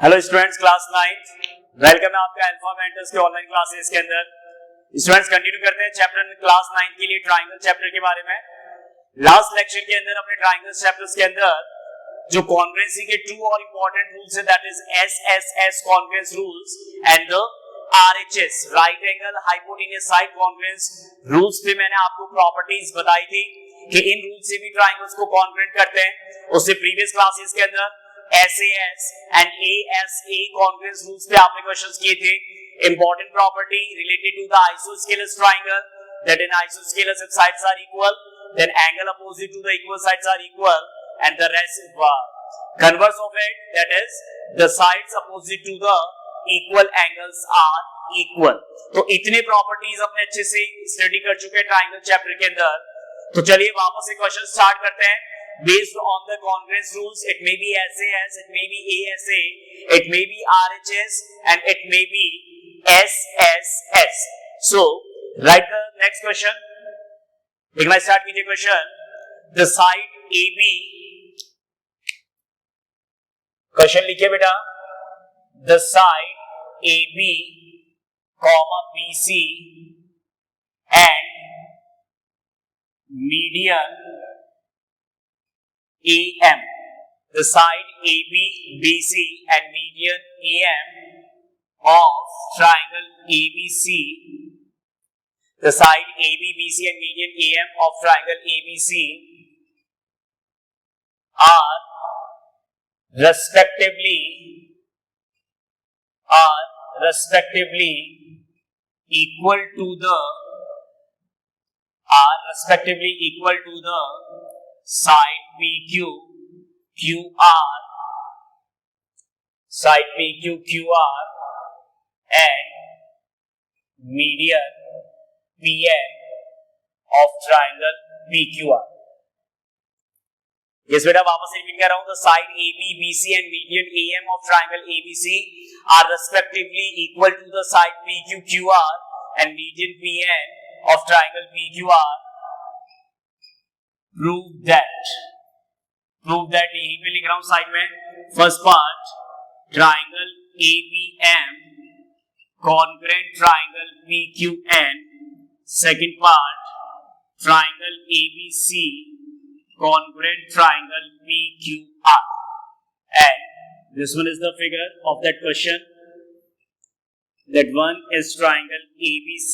Hello students, class 9 welcome है आपका alpha mentors के ऑनलाइन क्लासेस के अंदर। स्टूडेंट्स कंटिन्यू करते हैं चैप्टर क्लास 9 के लिए ट्रायंगल चैप्टर के बारे में। लास्ट लेक्चर के अंदर अपने ट्रायंगल चैप्टर्स के अंदर जो कॉन्ग्रुएंसी के टू और इंपॉर्टेंट रूल्स है, that is SSS congruence rules and the RHS right angle hypotenuse side congruence rules पे मैंने आपको प्रॉपर्टीज बताई थी कि इन रूल्स से भी ट्रायंगल्स को कॉन्ग्रुएंट करते हैं। उससे प्रीवियस क्लासेस के अंदर SAS and ASA congruence rules पे आपने क्वेश्चंस किए थे। Important property related to the isosceles triangle, that in isosceles if sides are equal, then angle opposite to the equal sides are equal, and the rest converse of it, that is the sides opposite to the equal angles are equal। तो इतने properties अपने अच्छे से study कर चुके हैं triangle chapter के अंदर। तो चलिए वापस से क्वेश्चन स्टार्ट करते हैं। Based on the congruence rules, it may be SAS, it may be ASA, it may be RHS, and it may be SSS. So, write the next question. देखना start कीजिए question. The side AB, question लिखिए बेटा। The side AB, comma BC, and median AM, the side AB, BC and median AM of triangle ABC, the side AB, BC and median AM of triangle ABC are respectively equal to the side PQ QR and median PM of triangle PQR। yes बेटा, वापस से repeat कर रहा हूं। the side AB, BC and median AM of triangle ABC are respectively equal to the side PQ QR and median PM of triangle PQR। prove that यहीं पे लिख रहा हूं साइड में। First part, triangle ABM congruent triangle PQN। Second part, triangle ABC congruent triangle PQR। And this one is the figure of that question. That one is triangle ABC,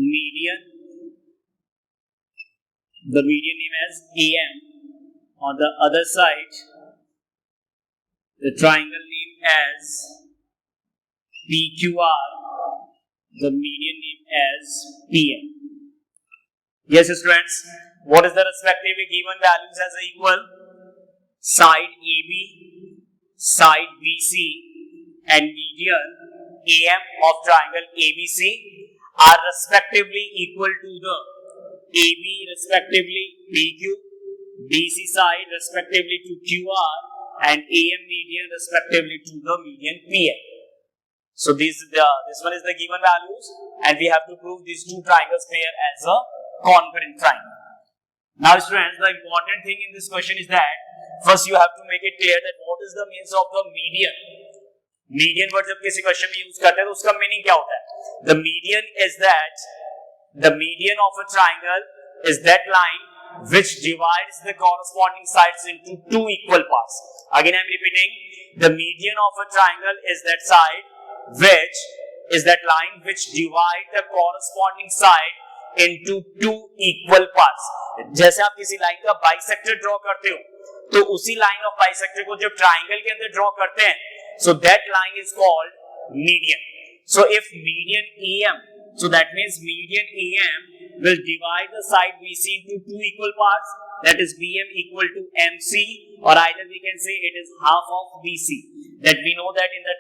median, the median name as AM, on the other side the triangle name as PQR, the median name as PM। yes students, what is the respectively given values as equal? Side AB, side BC and median AM of triangle ABC are respectively equal to the AB respectively PQ, BC side respectively to QR, and AM median respectively to the median PM। so this one is the given values, and we have to prove these two triangles pair as a congruent triangle। now students, the important thing in this question is that first you have to make it clear that what is the means of the median। median word जब किसी question में use करते हैं तो उसका meaning क्या होता है? the median is that the median of a triangle is that line which divides the corresponding sides into two equal parts। again I am repeating, the median of a triangle is that side which is that line which divide the corresponding side into two equal parts। जैसे आप किसी line का bisector draw करते हो तो उसी line of bisector को जब ट्राइंगल के अंदर ड्रॉ करते हैं, so that line is called median। so if median AM, so that means median AM will divide the side BC into two equal parts, that is BM equal to MC, or either we can say it is half of BC। that we know that in the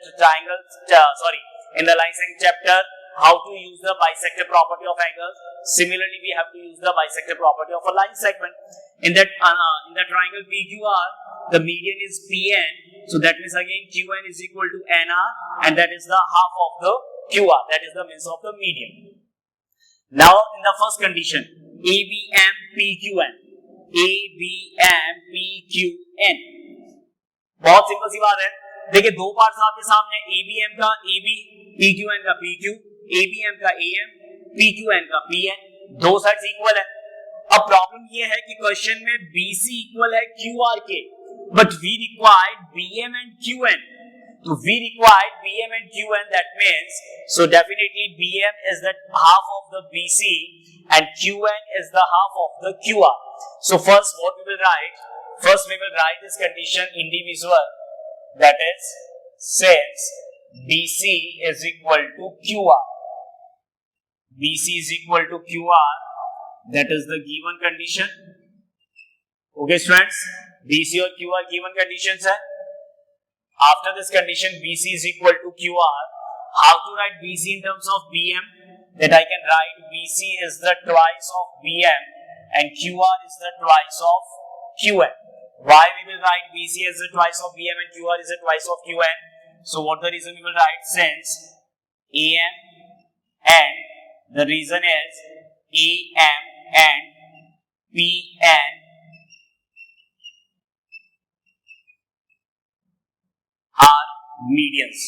in the line segment chapter how to use the bisector property of angles। similarly we have to use the bisector property of a line segment। in the triangle PQR, the median is PN, so that means again QN is equal to NR, and that is the half of the QR, that is the means of the median। now in the first condition, ABM PQN, ABM PQN, बहुत simple सी बात है। देखिए दो parts आपके सामने, ABM का AB, PQN का PQ, ABM का AM, PQN का PN, दो साइड्स इक्वल है। अब प्रॉब्लम ये है कि क्वेश्चन में BC इक्वल है QR के, but we required BM and QN, तो we required BM and QN, that means so definitely BM is the half of the BC and QN is the half of the QR. So first what we will write? First we will write this condition individual, that is since BC is equal to QR, BC is equal to QR, that is the given condition. Okay students, BC और QR given conditions है. After this condition, BC is equal to QR. How to write BC in terms of BM? That I can write BC is the twice of BM and QR is the twice of QN. Why we will write BC as the twice of BM and QR is the twice of QN? So what the reason we will write? Since AM and the reason is AM and PN are medians.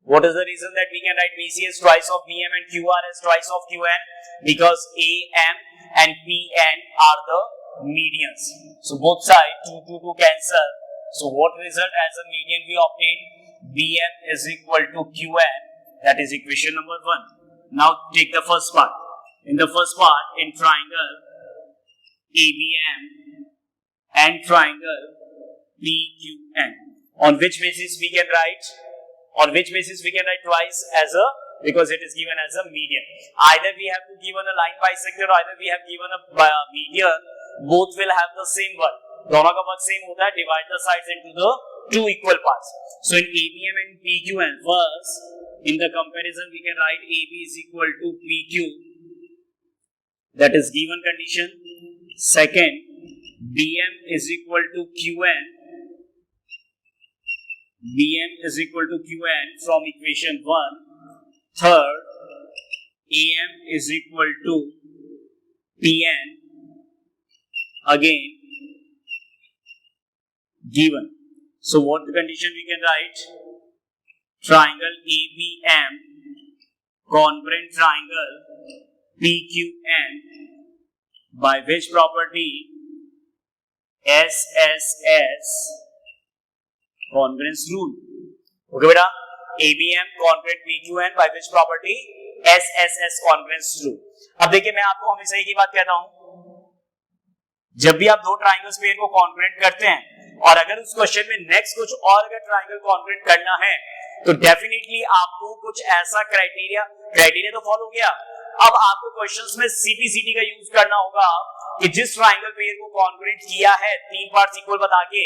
What is the reason that we can write BC as twice of BM and QR as twice of QN? Because AM and PN are the medians. So both sides 2 cancel. So what result as a median we obtain? BM is equal to QN. That is equation number 1. Now take the first part. In the first part, in triangle ABM and triangle PQN, on which basis we can write? On which basis we can write twice as a, because it is given as a median. Either we have to given a line bisector, or either we have given a median. Both will have the same work. दोनों का work same होता है. Divide the sides into the two equal parts. So in ABM and PQN, first in the comparison we can write AB is equal to PQ. That is given condition. Second, BM is equal to QN. BM is equal to QN from equation 1. Third, AM is equal to PN, again given. So what the condition we can write? Triangle ABM congruent triangle PQN, by which property? SSS congruence rule. Okay बेटा, ABM congruent PQN by which property? SSS congruence rule. अब देखिए मैं आपको हमेशा एक ही बात कहता हूं, जब भी आप दो ट्राइंगल्स पेयर को कॉन्ग्रुएंट करते हैं और अगर उस क्वेश्चन में नेक्स्ट कुछ और अगर ट्राइंगल कॉन्ग्रुएंट करना है तो डेफिनेटली आपको कुछ ऐसा क्राइटेरिया तो फॉलो किया, अब आपको क्वेश्चंस में सीपीसीटी का यूज करना होगा कि जिस ट्राइंगल पेयर को कॉन्ग्रुएंट किया है तीन पार्ट्स इक्वल बता के,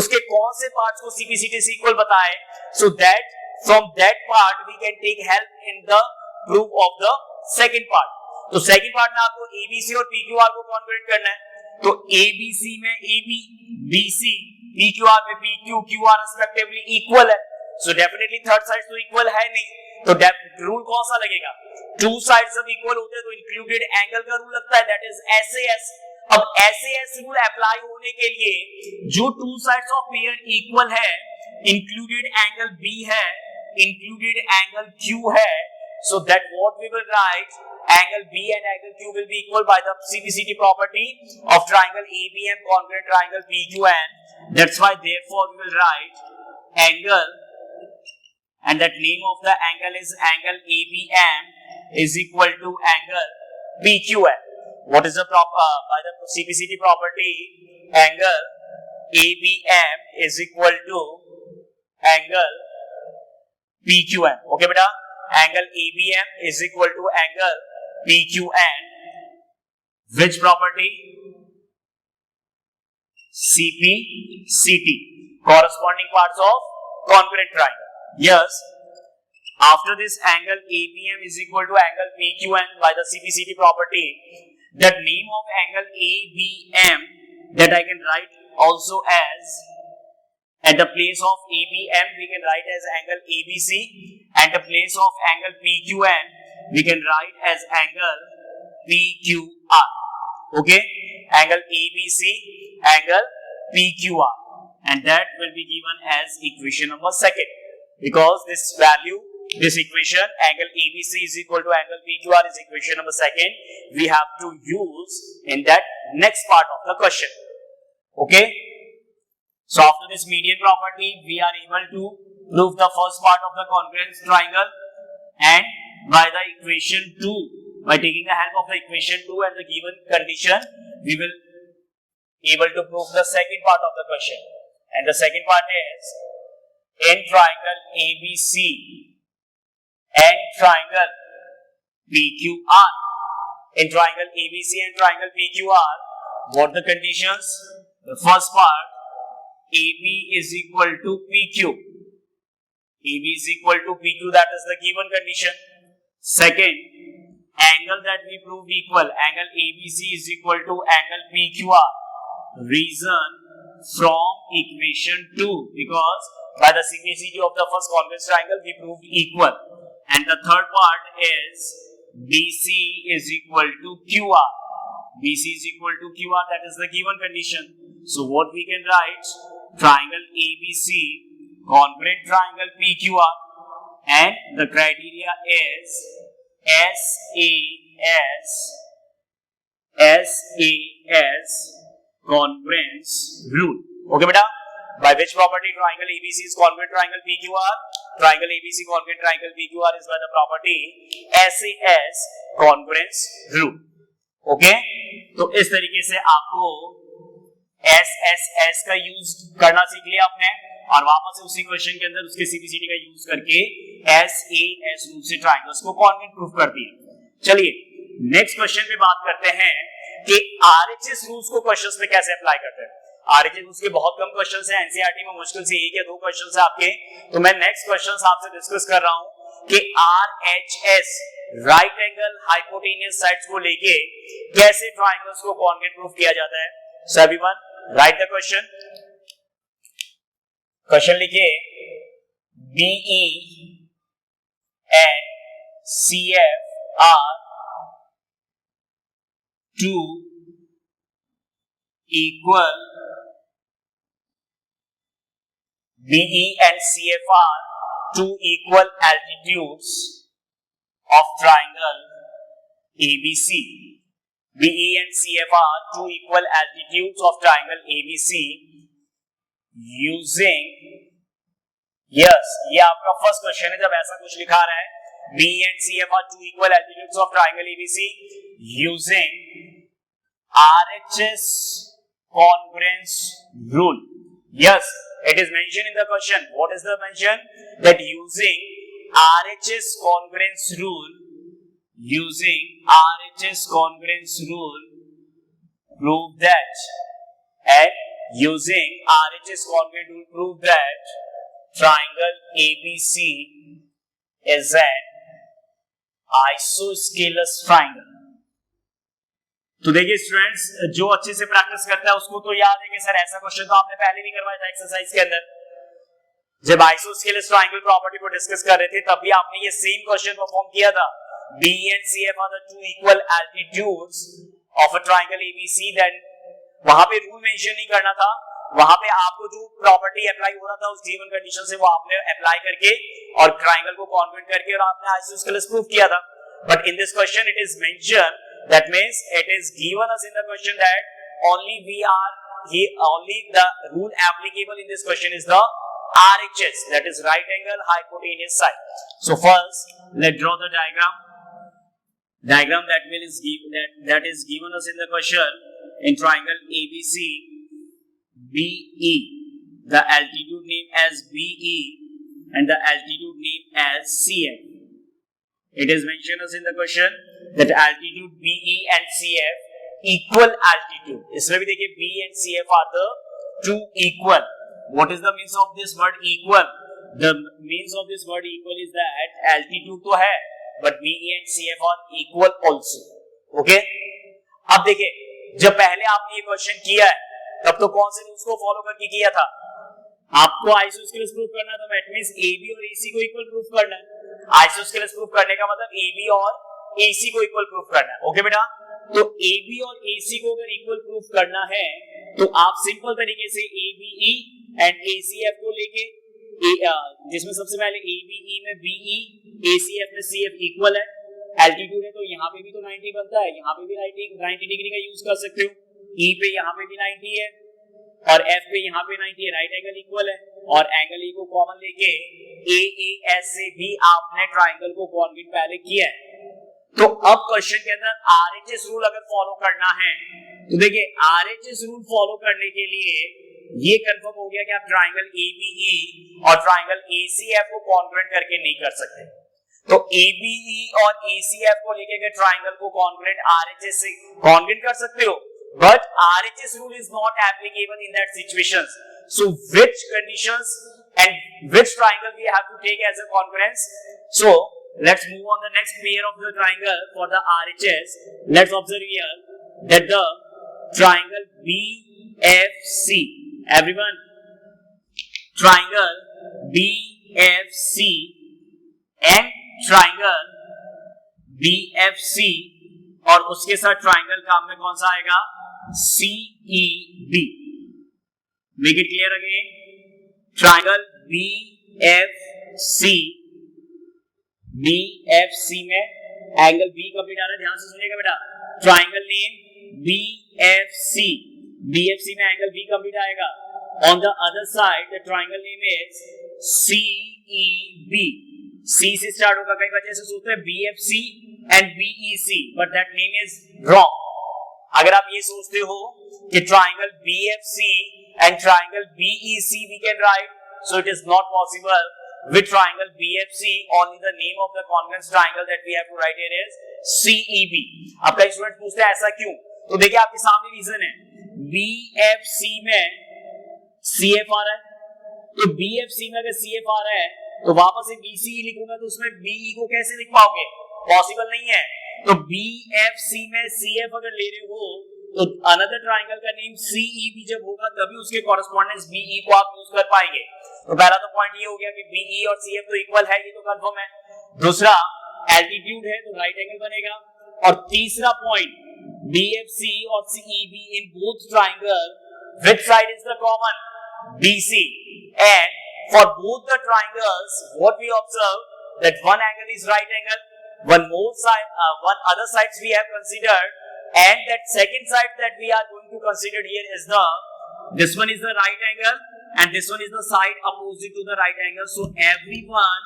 उसके कौन से पार्ट्स को सीपीसीटी से इक्वल बताए, so that from that part we can take help in the proof of the second part. तो सेकंड पार्ट में आपको एबीसी और पीक्यूआर को कॉन्ग्रुएंट करना है, तो एबीसी में एबी, बीसी, पीक्यूआर में पीक्यू, क्यूआर रिस्पेक्टिवली इक्वल है. सो डेफिनेटली थर्ड साइड तो इक्वल है नहीं, तो रूल कौन सा लगेगा? टू साइड्स जब इक्वल होते हैं तो इंक्लूडेड एंगल का रूल लगता है, दैट इज एसएएस. अब एसएएस रूल अप्लाई होने के लिए जो two sides of pair equal है, इंक्लूडेड एंगल बी है, इंक्लूडेड एंगल क्यू है, so that what we will write, angle B and angle Q will be equal by the CPCT property of triangle ABM congruent triangle PQN. That's why therefore we will write angle, and that name of the angle is angle ABM is equal to angle PQN. What is the by the CPCT property, angle ABM is equal to angle PQN. Okay beta, angle ABM is equal to angle PQN. Which property? CPCT, corresponding parts of congruent triangle. Yes, after this angle ABM is equal to angle PQN by the CPCT property, the name of angle ABM that I can write also as, at the place of ABM we can write as angle ABC, at the place of angle PQN we can write as angle PQR. Okay, angle ABC, angle PQR, and that will be given as equation number second, because this value, this equation, angle ABC is equal to angle PQR is equation number second, we have to use in that next part of the question. Okay, so after this median property, we are able to prove the first part of the congruence triangle, and by the equation 2, by taking the help of the equation 2 and the given condition, we will able to prove the second part of the question. And the second part is, in triangle ABC and triangle PQR, in triangle ABC and triangle PQR, what the conditions? The first part, AB is equal to PQ. AB is equal to PQ, that is the given condition. Second, angle that we proved equal, angle ABC is equal to angle PQR. Reason from equation 2, because by the simplicity of the first congruence triangle we proved equal. And the third part is BC is equal to QR. BC is equal to QR, that is the given condition. So what we can write, triangle ABC, congruent triangle PQR, and the criteria is SAS congruence rule. Okay beta, by which property triangle ABC is congruent triangle PQR? Triangle ABC congruent triangle PQR is by the property SAS congruence rule. Okay, तो इस तरीके से आपको SSS का use करना सीख लिया आपने, और वापस उसी क्वेश्चन के अंदर उसके CPCT का यूज करके SAS रूल से ट्रायंगल्स को कॉन्वेंट प्रूफ कर दिया। चलिए नेक्स्ट क्वेश्चन पे बात करते हैं कि RHS रूल्स को क्वेश्चंस में कैसे अप्लाई करते हैं। RHS रूल्स के बहुत कम क्वेश्चंस हैं, एनसीईआरटी में मुश्किल से एक या दो क्वेश्चंस है आपके, तो मैं नेक्स्ट क्वेश्चंस आपसे डिस्कस कर रहा हूं कि RHS right angle hypotenuse sides को लेके कैसे ट्रायंगल्स को कॉन्वेंट प्रूफ किया जाता है। So everyone right the question. Question लिखिए, BE and CF are two equal BE and CF are two equal altitudes of triangle ABC. BE and CF are two equal altitudes of triangle ABC using, yes, ये आपका first question है जब ऐसा कुछ लिखा रहा है, BE and CF are two equal altitudes of triangle ABC using RHS congruence rule. Yes, it is mentioned in the question. What is the mention? That using RHS congruence rule, using RHS congruence rule, prove that, and using RHS congruence rule, prove that triangle ABC is an isosceles triangle. तो देखिए students, जो अच्छे से practice करता है उसको तो याद है कि सर ऐसा क्वेश्चन तो आपने पहले भी करवाया था एक्सरसाइज के अंदर, जब आइसोस्केलेस ट्रायंगल प्रॉपर्टी को डिस्कस कर रहे थे तब भी आपने ये सेम क्वेश्चन परफॉर्म किया था। BE and CF are the two equal altitudes of a triangle ABC, then वहां पे रूल मेंशन नहीं करना था, वहां पे आपको जो प्रॉपर्टी अप्लाई हो रहा था उस गिवन कंडीशन से वो आपने अप्लाई करके और ट्रायंगल को कॉन्वेंट करके और आपने आइसोस्केलेस प्रूफ किया था। But in this question it is mention, that means it is given us in the question that only the rule applicable in this question is the RHS, that is right angle hypotenuse side. So first let's draw the diagram that is given us in the question. In triangle ABC, BE, the altitude name as BE and the altitude name as CF. It is mentioned as in the question that altitude BE and CF equal altitude. इसमें भी देखिए BE and CF are the two equal. What is the means of this word equal? The means of this word equal is that altitude तो है, but BE and CF are equal also. Okay? अब देखिए, जब पहले आपने ये question किया है, तब तो कौन से रूल्स को फॉलो करके किया था? आपको आइसोस्केलेस प्रूफ करना है, तो दैट मींस AB और AC को इक्वल प्रूफ करना है। आइसोस्केलेस प्रूफ करने का मतलब AB और AC को इक्वल प्रूफ करना है। ओके बेटा, तो AB और AC को अगर इक्वल प्रूफ करना है तो आप सिंपल तरीके से ABE एंड ACF को लेके जिसमें सबसे पहले ABE में BE, ACF में CF इक्वल है, एल्टीट्यूड है तो यहाँ पे भी तो 90 बनता है, यहाँ पे भी 90 डिग्री का यूज कर सकते हो, E पे यहाँ पे भी 90 है और F पे यहाँ पे 90 है, राइट एंगल इक्वल है और एंगल E को कॉमन लेके AAS से भी आपने ट्राइंगल को कॉन्ग्रुएंट पहले किया है। तो अब क्वेश्चन के अंदर RHS रूल अगर फॉलो करना है तो देखिए RHS रूल फॉलो करने के लिए ये कंफर्म हो गया कि आप ट्राइंगल ABE और ट्राइंगल ACF को कॉन्ग्रुएंट करके नहीं कर सकते, तो ABE और ACF को लेके ट्राइंगल को कॉन्ग्रुएंट RHS से कॉन्ग्रुएंट कर सकते हो, but RHS rule is not applicable in that situations. So which conditions and which triangle we have to take as a congruence? So let's move on the next pair of the triangle for the RHS. Let's observe here that the triangle BFC, everyone, triangle BFC and triangle BFC और उसके साथ triangle काम में कौन सा आएगा? CEB. Make it clear again. Triangle BFC में angle B complete आ रहा है, ध्यान से सुनिएगा बेटा। ट्राइंगल नेम BFC में एंगल B कंप्लीट आएगा। On the other side the triangle name is CEB. C से स्टार्ट होगा, कई बच्चे से सोचते हैं BFC and BEC, but that name is wrong. अगर आप ये सोचते हो कि triangle BFC and triangle BEC we can write, so it is not possible. With triangle BFC, only the name of the congruent triangle that we have to write here is CEB. अब कई student पूछते हैं ऐसा क्यों? तो देखिए आपके सामने रीजन है, BFC में CF आ रहा है, तो BFC में अगर CF आ रहा है तो वापस एक BCE लिखूंगा तो उसमें BE को कैसे लिख पाओगे? पॉसिबल नहीं है। तो BFC में CF अगर ले रहे हो तो अनदर ट्राइंगल का नेम CEB जब होगा तभी उसके कॉरेस्पॉन्डेंस BE को आप यूज कर पाएंगे। तो पहला तो पॉइंट ये हो गया कि BE और CF तो इक्वल है, ये तो कंफर्म है। दूसरा एल्टीट्यूड है तो राइट एंगल बनेगा, और तीसरा पॉइंट BFC और CEB in both triangle, which side is the common? BC. And for both the triangles, what we observe that one angle is right angle, one other sides we have considered, and that second side that we are going to consider here is this one is the right angle, and this one is the side opposite to the right angle. So everyone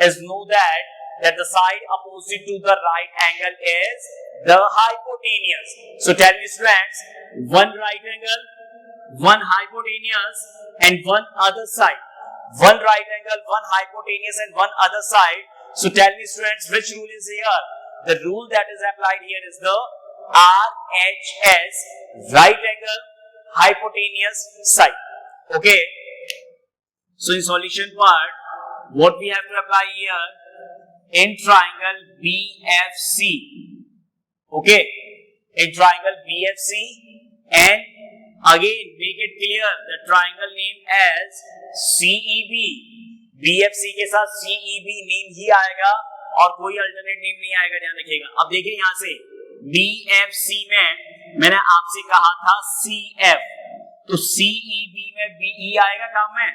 is know that the side opposite to the right angle is the hypotenuse. So tell me students, one right angle, one hypotenuse, and one other side. One right angle, one hypotenuse, and one other side. So tell me students, which rule is here? The rule that is applied here is the RHS, right angle, hypotenuse, side. Okay. So in solution part, what we have to apply here in triangle BFC. Okay. In triangle BFC, and again make it clear the triangle name as CEB. BFC के साथ CEB name ही आएगा और कोई alternate name नहीं आएगा, ध्यान रखिएगा। अब देखिए यहाँ से BFC में मैंने आपसे कहा था CF, तो CEB में BE आएगा काम में।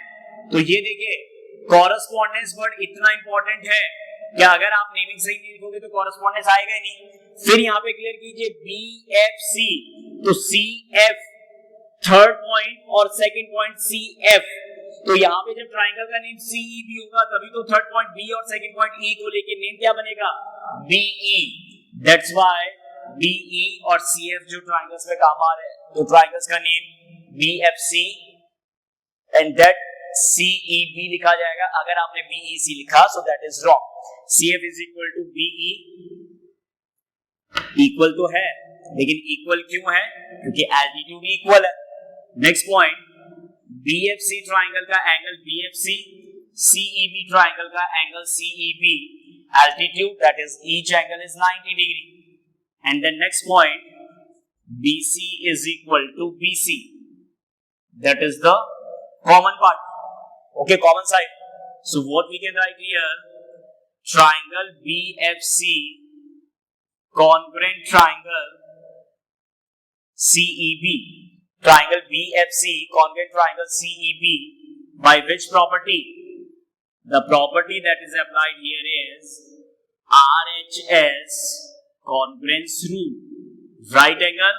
तो ये देखिए कॉरेस्पॉन्डेंस वर्ड इतना इंपॉर्टेंट है कि अगर आप नेमिंग सही नहीं लिखोगे तो कॉरेस्पॉन्डेंस आएगा ही नहीं। फिर यहाँ पे क्लियर कीजिए BFC, तो CF थर्ड पॉइंट और सेकंड पॉइंट CF, तो यहाँ पे जब ट्राइंगल का नेम CEB होगा तभी तो थर्ड पॉइंट B और सेकंड पॉइंट E को लेके नेम क्या बनेगा? BE. That's why BE और CF जो ट्राइंगल्स में काम आ रहे हैं, तो ट्राइंगल्स का name BFC and that CEB लिखा जाएगा। अगर आपने BEC लिखा so that is wrong. CF is equal to BE, equal तो है लेकिन इक्वल क्यों है? क्योंकि एल्टीट्यूड इक्वल है। नेक्स्ट पॉइंट, BFC ट्राइंगल का एंगल BFC, CEB ट्राइंगल का angle CEB, altitude that is each angle is 90 degree, and then next point BC is equal to BC, that is the common part, okay, common side. So what we can write here, triangle BFC congruent triangle CEB, triangle BFC congruent triangle CEB by which property? The property that is applied here is RHS congruence rule. Right angle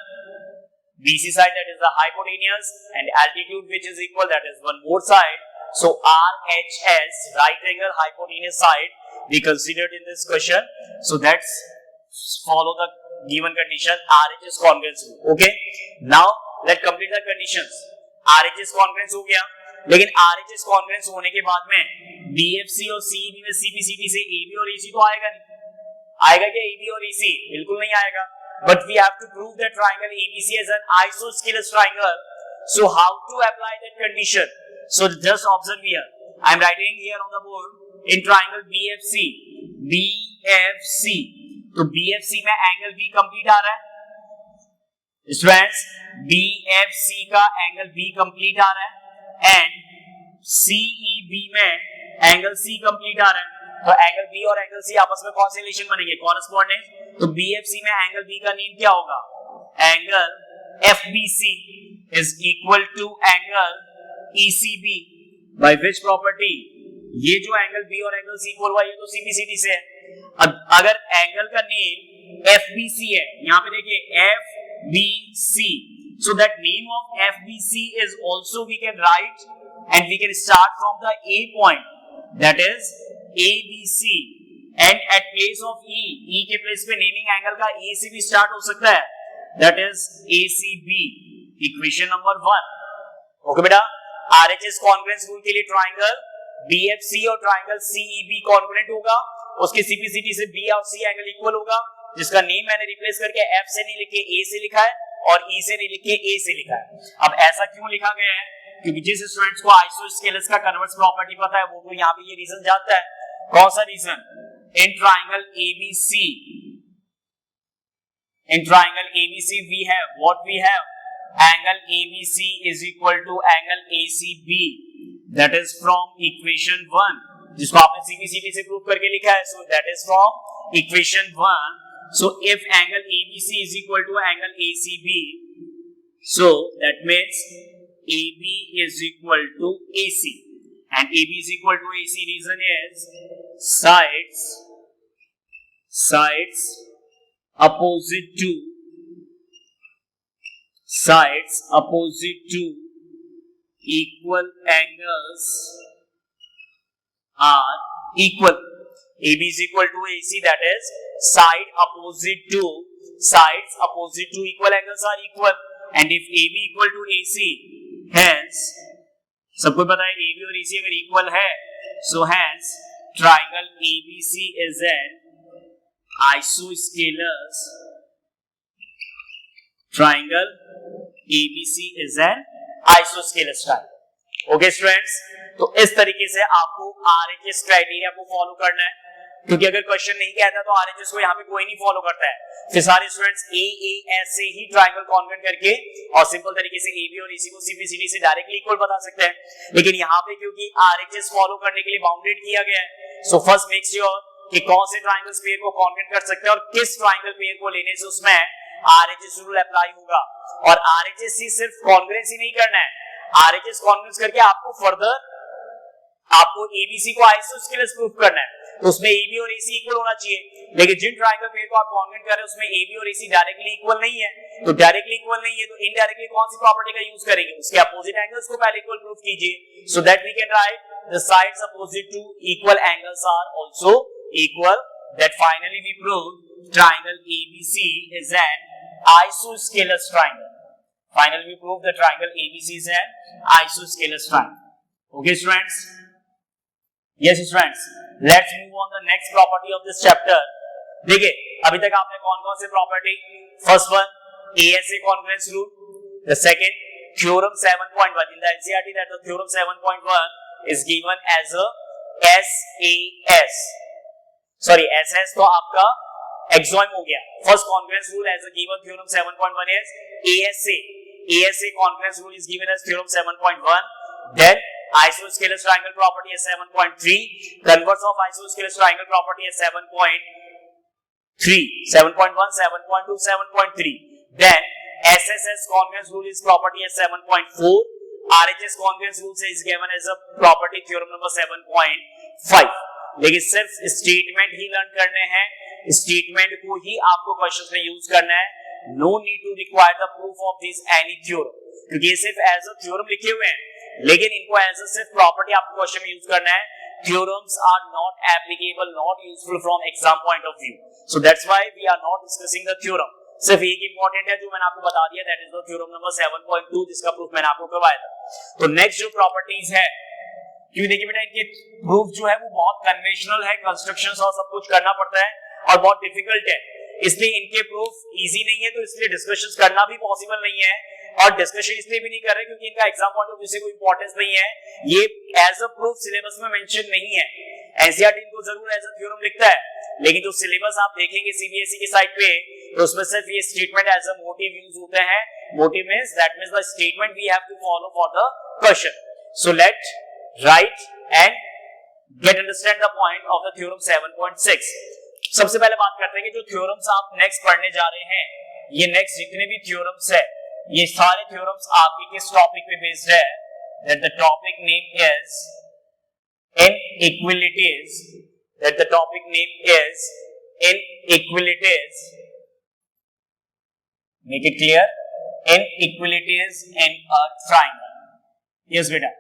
BC side, that is the hypotenuse, and altitude which is equal, that is one more side. So RHS, right angle hypotenuse side, we considered in this question. So that's follow the given condition RHS congruence rule. Okay, now let's complete the conditions. RHS congruence हो गया, लेकिन RHS congruence होने के बाद में BFC और CEB में CPCT से AB और AC तो आएगा नहीं. आएगा क्या AB और AC? बिल्कुल नहीं आएगा. But we have to prove that triangle ABC is an isosceles triangle. So how to apply that condition? So just observe here. I am writing here on the board in triangle BFC. तो BFC में angle B complete आ रहा है. Students, BFC का angle B complete आ रहा है and CEB में angle C complete आ रहा है. तो एंगल B और एंगल C आपस में कौन से रिलेशन बनेंगे? कॉरेस्पॉन्डिंग. तो BFC में एंगल B का नेम क्या होगा? Angle FBC is equal to angle ECB by which property? ये जो एंगल B और एंगल C इक्वल हुआ, ये तो CPCT से है. अब अगर एंगल का नेम FBC है, यहाँ पे देखिए FBC, so that name of FBC is also we can write and we can start from the A point, that is ABC, and at place of E के प्लेस पे naming angle का A से भी start हो सकता है, that is ACB. Equation number 1. Okay बेटा, RHS congruence rule के लिए ट्राइंगल BFC और ट्राइंगल CEB कॉन्ग्रुएंट होगा, उसके CPCT से B और C एंगल इक्वल होगा, जिसका नेम मैंने रिप्लेस करके F से नहीं लिख के A से लिखा है और E से नहीं लिख के A से लिखा है. अब ऐसा क्यों लिखा गया है? क्योंकि जिस स्टूडेंट्स को आइसोस्केलस का कन्वर्स प्रॉपर्टी पता है वो तो यहाँ पे ये रीजन जानता है. कौन सा reason? In triangle ABC, in triangle ABC we have what we have? Angle ABC is equal to angle ACB, that is from equation 1, जिसको आपने CPCT से प्रूव करके लिखा है. So that is from equation 1. So if angle ABC is equal to angle ACB, so that means AB is equal to AC, and AB is equal to AC. Reason is sides opposite to equal angles are equal. AB is equal to AC, that is sides opposite to equal angles are equal, and if AB equal to AC, hence सबको पता है AB और AC अगर equal है, so hence triangle ABC is an isosceles. Triangle ABC is an isosceles triangle. Okay students, तो इस तरीके से आपको RHS क्राइटेरिया को फॉलो करना है, क्योंकि अगर क्वेश्चन नहीं कहता तो RHS को यहाँ पे कोई नहीं फॉलो करता है. फिर सारे स्टूडेंट्स AAS से ही ट्रायंगल कॉन्ग्रुएंट करके और सिंपल तरीके से AB और AC को CPCT से डायरेक्टली इक्वल बता सकते हैं. लेकिन यहाँ पे क्योंकि RHS फॉलो करने के लिए बाउंडेड किया गया है, सो फर्स्ट मेक श्योर कि कौन से ट्रायंगल्स पेयर को कॉन्ग्रुएंट कर सकते हैं और किस ट्रायंगल पेयर को लेने से उसमें RHS रूल अप्लाई होगा. और RHS ही सिर्फ कॉन्ग्रुएंस ही नहीं करना है, RHS कॉन्ग्रुएंस करके आपको फर्दर आपको ABC को आइसोस्केलस प्रूफ करना है, तो उसमें AB और AC इक्वल होना चाहिए. लेकिन जिन ट्रायंगल पेयर को आप कॉन्ग्रुएंट कर रहे हैं उसमें AB और AC डायरेक्टली इक्वल नहीं है, तो डायरेक्टली इक्वल नहीं है तो इनडायरेक्टली कौन सी प्रॉपर्टी का यूज करेंगे? उसके अपोजिट एंगल्स को पहले इक्वल प्रूफ कीजिए, so that we can write the sides opposite to equal angles are also equal. That finally we prove triangle ABC is an isosceles triangle. Finally we prove the triangle ABC is an isosceles triangle. Okay students? Yes students, let's move on the next property of this chapter. देखिए अभी तक आपने कौन कौन से property, first one ASA congruence rule, the second theorem 7.1 in the NCERT, that the theorem 7.1 is given as a SAS. Sorry, SS तो आपका axiom हो गया. First congruence rule as a given theorem 7.1 is ASA congruence rule is given as theorem 7.1. Then isosceles triangle property is 7.3. Converse of isosceles triangle property is 7.3, 7.1, 7.2, 7.3. Then SSS congruence rule is property as 7.4. RHS congruence rule is given as a property theorem number 7.5. लेकिन सिर्फ statement ही learn करने हैं, statement को ही आपको questions में use करना है. No need to require the proof of this any theorem, क्योंकि ये सिर्फ एज अ थ्योरम लिखे हुए हैं, लेकिन इनको एज अ सिर्फ प्रॉपर्टी आपको क्वेश्चन में यूज करना है. Theorems are not applicable, not useful from exam point of view. So that's why we are not discussing the theorem. सिर्फ एक इंपॉर्टेंट है जो मैंने आपको बता दिया, that is the theorem number 7.2 जिसका प्रूफ मैंने आपको करवाया था. तो नेक्स्ट जो प्रॉपर्टीज है, क्योंकि देखिए बेटा इनके प्रूफ जो है वो बहुत कन्वेंशनल है, कंस्ट्रक्शंस और सब कुछ करना पड़ता है और बहुत डिफिकल्ट है, इसलिए इनके प्रूफ इजी नहीं है, तो इसलिए डिस्कशंस करना भी पॉसिबल नहीं है. और डिस्कशन इसलिए भी नहीं कर रहे क्योंकि इनका एग्जाम पॉइंट ऑफ व्यू से कोई इंपॉर्टेंस नहीं है, ये एज अ प्रूफ सिलेबस में मेंशन नहीं है. एनसीईआरटी इनको जरूर एज अ थ्योरम लिखता है, लेकिन जो सिलेबस आप देखेंगे सीबीएसई की साइट पे, तो उसमें सिर्फ ये statement as a motive use होते हैं. Motive means that means the statement we have to follow for the question. So let write and get understand the point of the theorem 7.6. सबसे पहले बात करते हैं कि जो थ्योरम्स आप नेक्स्ट पढ़ने जा रहे हैं, ये नेक्स्ट जितने भी थ्योरम्स है, ये सारे थ्योरम्स आपके किस टॉपिक पे बेस्ड है? That the topic name is inequalities. That the topic name is inequalities. Make it clear. Inequalities in a triangle. Yes बेटा.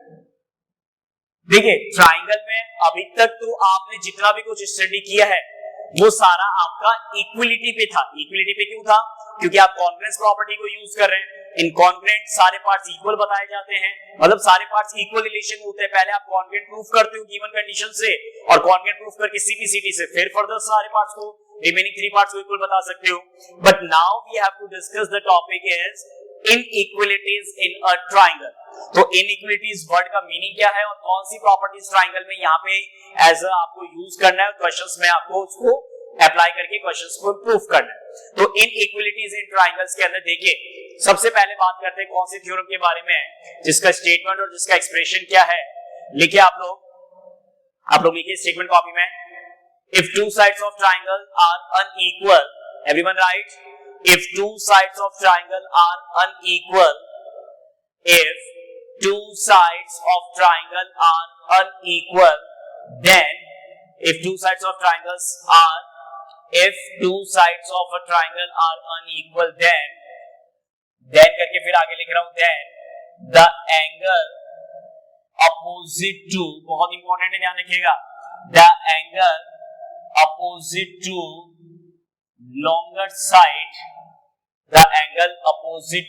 देखिए ट्राइंगल में अभी तक तो आपने जितना भी कुछ स्टडी किया है वो सारा आपका इक्विलिटी पे था. इक्विलिटी पे क्यों था? क्योंकि आप कॉन्ग्रुएंस प्रॉपर्टी को यूज कर रहे हैं. इन कॉन्ग्रुएंट सारे पार्ट्स इक्वल बताए जाते हैं, मतलब सारे पार्ट्स इक्वल रिलेशन होते हैं. पहले आप कॉन्ग्रुएंट प्रूफ करते हो गिवन कंडीशन से, और कॉन्ग्रुएंट प्रूफ करके सीपीसीटी से फिर फर्दर सारे पार्ट्स को, रिमेनिंग 3 पार्ट्स को इक्वल बता सकते हो. But now we have to discuss the topic is inequalities in a triangle. तो inequalities वर्ड का मीनिंग क्या है और कौन सी प्रॉपर्टीज ट्राइंगल में यहाँ पे एज आपको यूज करना है, क्वेश्चंस में आपको उसको अप्लाई करके क्वेश्चंस को प्रूफ करना है. तो inequalities in triangles के अंदर देखिए सबसे पहले बात करते हैं कौन सी थ्योरम के बारे में जिसका स्टेटमेंट और जिसका एक्सप्रेशन क्या है. लिखिए आप लोग लिखिए स्टेटमेंट कॉपी में. If two sides of triangle are unequal, everyone write. If two sides of triangle are unequal, if two sides of triangle are unequal, then if two sides of triangles are, if two sides of a triangle are unequal, then करके फिर आगे लिख रहा हूं, then the angle opposite to, बहुत important है ध्यान रखिएगा, the angle opposite to longer side, the angle opposite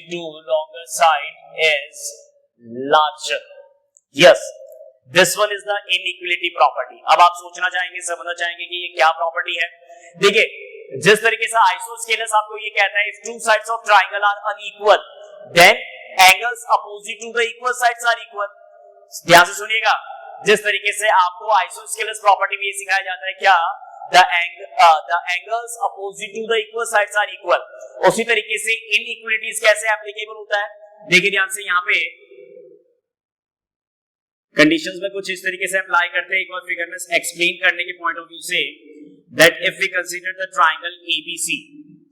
to longer side is larger. Yes, this one is the inequality property. अब आप सोचना चाहेंगे, समझना चाहेंगे कि ये क्या प्रॉपर्टी है. देखिए जिस तरीके से आइसोस्केलस आपको ये कहता है if two sides of triangle are unequal, then angles opposite to the equal sides are equal. ध्यान से सुनिएगा, जिस तरीके से आपको आइसोस्केलस प्रॉपर्टी में ये सिखाया जाता है क्या, the angles opposite to the equal sides are equal, उसी तरीके से inequalities कैसे एप्लीकेबल होता है. देखिए ध्यान से यहाँ पे कंडीशंस में कुछ इस तरीके से अप्लाई करते हैं, एक बार फिगर में एक्सप्लेन करने के पॉइंट ऑफ व्यू से. that if we consider the triangle ABC,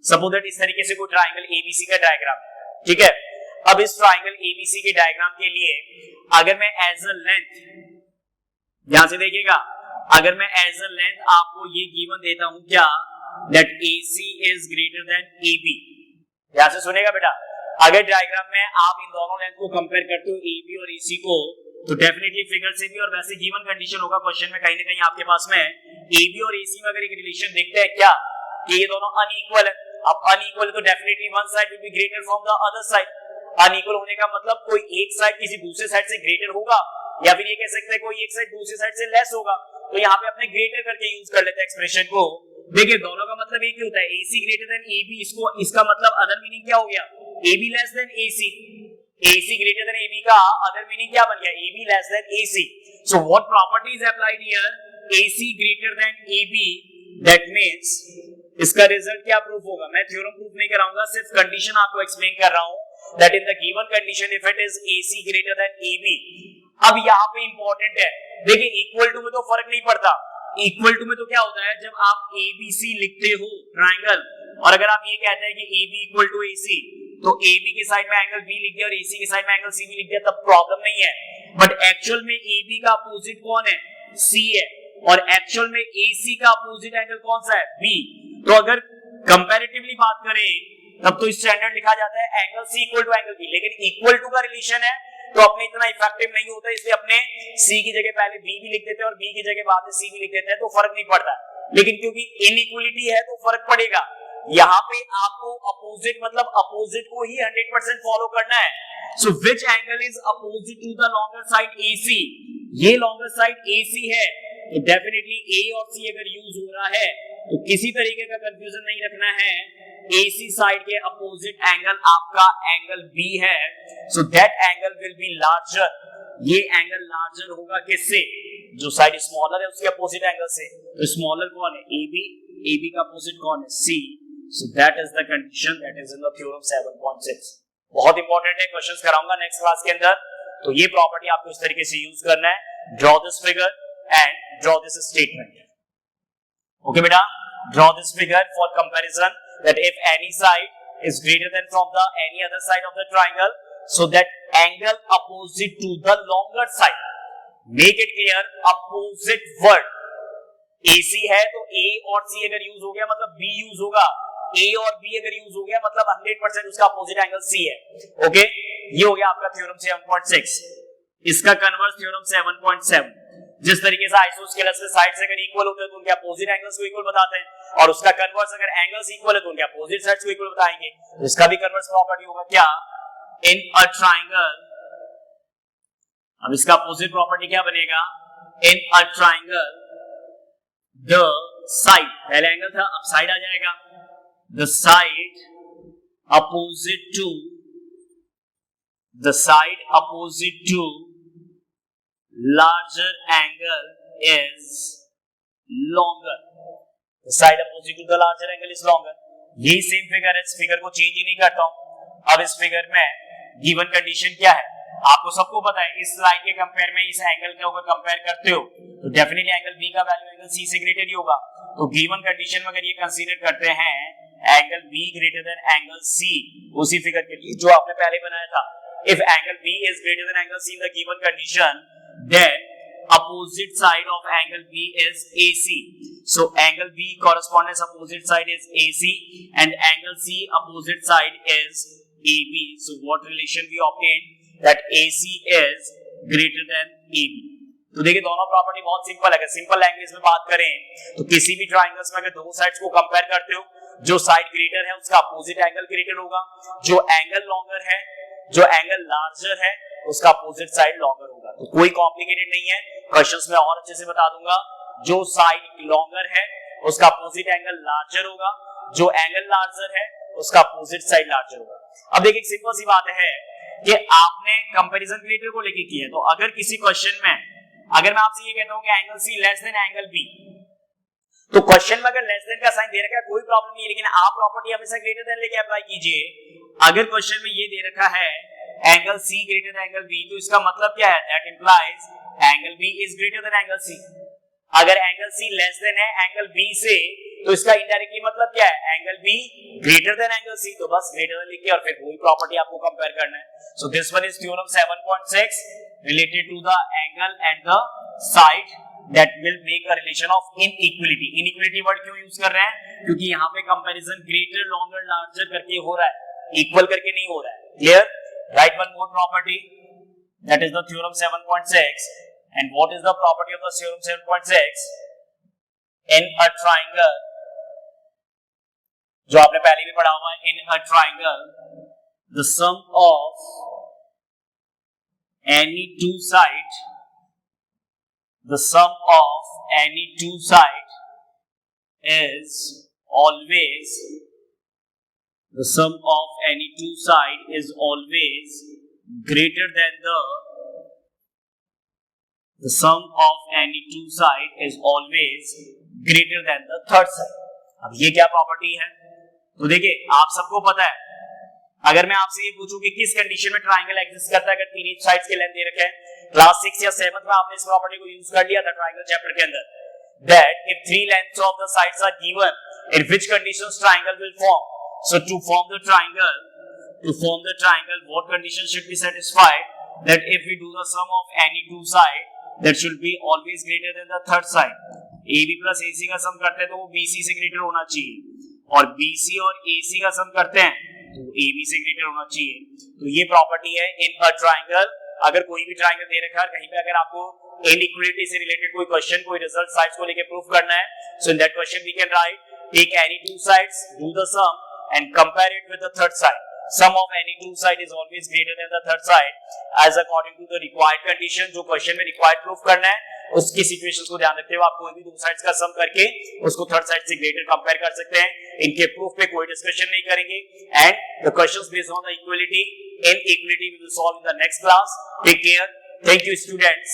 suppose that इस तरीके से कोई ट्राइंगल ABC का डायग्राम है, ठीक है. अब इस ट्राइंगल ABC के डायग्राम के लिए अगर मैं एज अ लेंथ, ध्यान से देखिएगा, अगर मैं एज अ लेंथ आपको ये गिवन देता हूं क्या, that AC is greater than AB. ध्यान से सुनेगा बेटा, अगर डायग्राम में आप इन दोनों लेंथ को कंपेयर करते हो AB और AC को, तो डेफिनेटली फिगर से भी और वैसे गिवन कंडीशन होगा क्वेश्चन में कहीं ना कहीं आपके पास में AB और AC में अगर एक रिलेशन देखते हैं क्या कि ये दोनों अनइक्वल है. अब अनइक्वल तो definitely one side will be greater from the other side. Unequal होने का मतलब कोई एक साइड किसी दूसरे साइड से ग्रेटर होगा, या फिर ये कह सकते हैं कोई एक साइड दूसरी साइड से लेस होगा. तो यहाँ पे अपने ग्रेटर करके यूज कर लेते हैं एक्सप्रेशन को. देखिए दोनों का मतलब एक ही होता है, AC ग्रेटर देन AB. इसका मतलब अदर मीनिंग क्या हो गया, AB less than AC. AC greater than AB का अदर मीनिंग क्या बन गया, AB less than AC. So what property is applied here? AC greater than AB. That means इसका रिजल्ट क्या प्रूफ होगा, मैं थ्योरम प्रूफ नहीं कराऊंगा, सिर्फ कंडीशन आपको एक्सप्लेन कर रहा हूं. That in the given condition if it is AC greater than AB. अब यहाँ पे इंपॉर्टेंट है, देखिए इक्वल टू में तो फर्क नहीं पड़ता, इक्वल टू में तो क्या होता है, जब आप ABC लिखते हो ट्राइंगल, और अगर आप ये कहते हैं कि AB इक्वल टू AC, तो AB के साइड में एंगल B लिख दिया और AC के साइड में एंगल C भी लिख दिया, तब प्रॉब्लम नहीं है। बट एक्चुअल में AB का अपोजिट कौन है, C है, और एक्चुअल में AC का अपोजिट एंगल कौन सा है, B। तो अगर कंपैरेटिवली बात करें तब तो स्टैंडर्ड लिखा जाता है angle C equal to angle B, लेकिन इक्वल टू का रिलेशन है तो अपने इतना इफेक्टिव नहीं होता, इसलिए अपने C की जगह पहले B भी लिख देते हैं और B की जगह बाद में C भी लिख देते हैं, तो फर्क नहीं पड़ता। लेकिन क्योंकि इनइक्वलिटी है तो फर्क पड़ेगा। यहाँ पे आपको अपोजिट मतलब अपोजिट को ही 100% फॉलो करना है। So which angle is opposite to the longer side AC, ये लॉन्गर साइड AC है, तो डेफिनेटली A और C अगर यूज हो रहा है तो किसी तरीके का कंफ्यूजन नहीं रखना है, AC साइड के अपोजिट एंगल आपका एंगल B है, so that angle will be larger. ये एंगल लार्जर होगा किससे, जो साइड स्मॉलर है उसके अपोजिट एंगल से। तो स्मॉलर कौन है, AB, AB का अपोजिट कौन है, C। So that is the condition that is in the theorem 7.6। बहुत इंपॉर्टेंट है, क्वेश्चंस कराऊंगा नेक्स्ट क्लास के अंदर, तो ये प्रॉपर्टी आपको इस तरीके से यूज करना है। Draw this figure and draw this statement. Okay beta, draw this figure for comparison that if any side is greater than from the any other side of the triangle, so that angle opposite to the longer side, make it clear opposite word AC है तो A और C अगर use हो गया मतलब B use होगा, A और B अगर यूज हो गया मतलब 100% उसका अपोजिट एंगल C है। ओके, ये हो गया आपका थ्योरम 7.6। इसका कन्वर्स थ्योरम 7.7, जिस तरीके से आइसोस्केलस के साइड्स अगर इक्वल होते हैं तो उनके अपोजिट एंगल्स को इक्वल बताते हैं, और उसका कन्वर्स अगर एंगल्स इक्वल है तो उनके अपोजिट साइड्स को इक्वल बताएंगे। तो इसका भी कन्वर्स प्रॉपर्टी होगा क्या, इन अ ट्रायंगल। अब इसका अपोजिट प्रॉपर्टी क्या बनेगा, in a triangle the side, पहले एंगल था अब साइड आ जाएगा, the side opposite to, the side opposite to larger angle is longer, the side opposite to the larger angle is longer। ये सेम फिगर है, इस फिगर को change ही नहीं करता हूं। अब इस फिगर में गिवन कंडीशन क्या है, आपको सबको पता है, इस लाइन के कंपेयर में इस एंगल के अगर कंपेयर करते हो तो डेफिनेटली एंगल B का वैल्यू एंगल C से ग्रेटर ही होगा। तो गिवन कंडीशन में अगर ये कंसीडर करते हैं angle B greater than angle C, उसी फिगर के लिए जो आपने पहले बनाया था, if angle B is greater than angle C in the given condition, then opposite side of angle B is AC. So angle B corresponding opposite side is AC and angle C opposite side is AB. So what relation we obtain, that AC is greater than AB। तो देखिए दोनों property बहुत simple है। अगर simple language में बात करें तो किसी भी ट्राइंगल्स में अगर दो साइड्स को कंपेयर करते हो, जो साइड ग्रेटर है उसका अपोजिट एंगल ग्रेटर होगा, जो एंगल लॉन्गर है, जो एंगल लार्जर है उसका अपोजिट साइड लॉन्गर होगा। तो कोई कॉम्प्लिकेटेड नहीं है, क्वेश्चंस में और अच्छे से बता दूंगा। जो साइड लॉन्गर है उसका अपोजिट एंगल लार्जर होगा, जो एंगल लार्जर है उसका अपोजिट साइड लार्जर होगा। अब देखिए एक सिंपल सी बात है कि आपने कंपैरिजन क्रिएटर को लेके की है, तो अगर किसी क्वेश्चन में अगर मैं आपसे ये कहता हूं कि angle C less than angle B, तो क्वेश्चन में अगर लेस देन का साइन दे रखा है कोई प्रॉब्लम नहीं है, लेकिन आप प्रॉपर्टी हमेशा ग्रेटर देन लेके अप्लाई कीजिए। अगर क्वेश्चन में ये दे रखा है angle C greater than angle B, तो इसका मतलब क्या है, that implies angle B is greater than angle C। अगर एंगल C लेस देन है एंगल B से, तो इसका इनडायरेक्टली मतलब क्या है, angle B greater than angle C। तो बस ग्रेटर देन लिख के और फिर वही प्रॉपर्टी आपको कंपेयर करना है। So this one is theorem 7.6 related to the angle and the side that will make a relation of inequality। inequality word क्यों यूज कर रहे हैं, क्योंकि यहाँ पे कंपैरिजन ग्रेटर लॉन्गर लार्जर करके हो रहा है, इक्वल करके नहीं हो रहा है। Clear, right one more property, that is the theorem 7.6। and what is the property of the theorem 7.6? in a triangle, जो आपने पहले भी पढ़ा हुआ है, in a triangle the sum of any two side, the sum of any two side is always, the sum of any two side is always greater than the sum of any two side is always greater than the third side। अब ये क्या property है, तो देखिए आप सबको पता है, अगर मैं आपसे ये पूछूं कि किस कंडीशन में ट्रायंगल एग्जिस्ट करता है, अगर तीन साइड्स के लेंथ दे रखे हैं, क्लास 6 या 7 में आपने इस प्रॉपर्टी को यूज कर लिया था ट्रायंगल चैप्टर के अंदर, that if three lengths of the sides are given, in which conditions triangle will form. So to form the triangle, what condition should be satisfied? That if we do the sum of any two side, that should be always greater than the third side. AB plus AC का सम करते हैं तो वो BC से greater होना चाहिए, और BC और AC का सम करते हैं तो AB से ग्रेटर होना चाहिए. तो ये प्रॉपर्टी है इन अ ट्राइंगल. अगर कोई भी ट्राइंगल दे रखा है, कहीं पे अगर आपको इनइक्वालिटी से रिलेटेड कोई क्वेश्चन, कोई रिजल्ट साइड्स को लेके प्रूफ करना है, so in that question we can right take any two sides, do the sum and compare it with the third side. Sum of any two side is always greater than the third side as according to the required condition. जो question में required proof करना है, उसकी situations को ध्यान रखते हुए आप कोई भी दो साइड्स का सम करके उसको थर्ड साइड से ग्रेटर कंपेयर कर सकते हैं. इनके प्रूफ पे कोई डिस्कशन नहीं करेंगे. And the questions based on the equality, inequality we will solve in the next class. Take care. Thank you students.